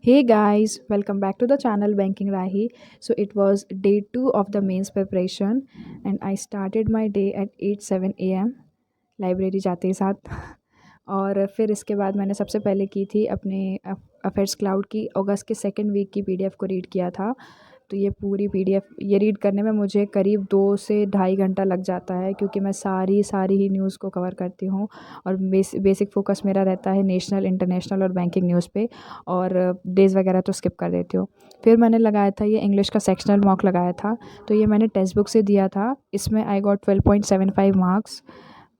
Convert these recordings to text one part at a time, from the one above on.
Hey guys, welcome back to the channel Banking Rahi. So it was day 2 of the mains preparation and I started my day at 8:07 a.m. Library जाते ही साथ और फिर इसके बाद मैंने सबसे पहले की थी अपने अफेयर्स क्लाउड की अगस्त के सेकंड वीक की पीडीएफ को रीड किया था। तो ये पूरी पीडीएफ ये रीड करने में मुझे करीब 2 से ढाई घंटा लग जाता है, क्योंकि मैं सारी सारी ही न्यूज़ को कवर करती हूँ। और बेसिक फ़ोकस मेरा रहता है नेशनल, इंटरनेशनल और बैंकिंग न्यूज़ पे, और डेज़ वगैरह तो स्किप कर देती हूँ। फिर मैंने लगाया था ये इंग्लिश का सेक्शनल मॉक लगाया था, तो ये मैंने टेक्स्ट बुक से दिया था। इसमें आई गॉट 12.75 मार्क्स।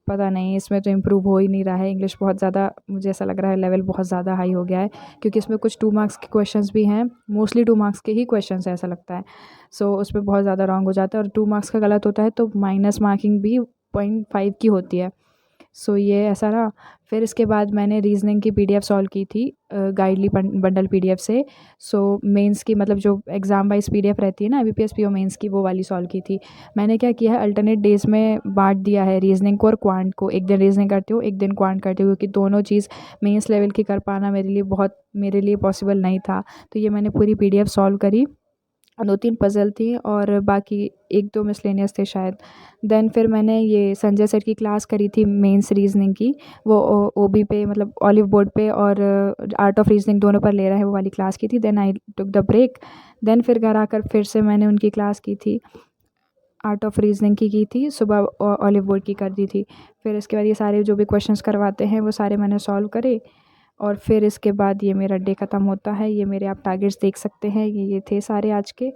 पता नहीं, इसमें तो इम्प्रूव हो ही नहीं रहा है। इंग्लिश बहुत ज़्यादा, मुझे ऐसा लग रहा है लेवल बहुत ज़्यादा हाई हो गया है, क्योंकि इसमें कुछ 2 मार्क्स के क्वेश्चंस भी हैं। मोस्टली 2 मार्क्स के ही क्वेश्चंस हैं ऐसा लगता है। सो उसमें बहुत ज़्यादा रॉन्ग हो जाता है, और 2 मार्क्स का गलत होता है तो माइनस मार्किंग भी 0.5 की होती है। सो ये ऐसा रहा। फिर इसके बाद मैंने रीज़निंग की पीडीएफ सॉल्व की थी गाइडली बंडल पीडीएफ से। सो मेंस की, मतलब जो एग्ज़ाम वाइज पीडीएफ रहती है ना, बीपीएस पीओ मेंस की, वो वाली सॉल्व की थी। मैंने क्या किया है, अल्टरनेट डेज़ में बांट दिया है रीज़निंग को और क्वांट को। एक दिन रीज़निंग करती हूँ, एक दिन क्वांट करती हूँ, क्योंकि दोनों चीज़ मेंस लेवल की कर पाना मेरे लिए पॉसिबल नहीं था। तो ये मैंने पूरी पीडीएफ सॉल्व करी। 2-3 पज़ल थी और बाकी 1-2 मिसलेनियस थे शायद। देन फिर मैंने ये संजय सर की क्लास करी थी मेंस रीज़निंग की। वो ओबी पे, मतलब ऑलिव बोर्ड पे, और आर्ट ऑफ रीज़निंग दोनों पर ले रहा है, वो वाली क्लास की थी। Then I took the break. Then फिर घर आकर फिर से मैंने उनकी क्लास की थी, आर्ट ऑफ रीज़निंग की थी सुबह, ऑलिव बोर्ड की कर दी थी। फिर इसके बाद ये सारे जो भी क्वेश्चंस करवाते हैं वो सारे मैंने सॉल्व करे, और फिर इसके बाद ये मेरा डे ख़त्म होता है। ये मेरे आप टारगेट्स देख सकते हैं, ये थे सारे आज के।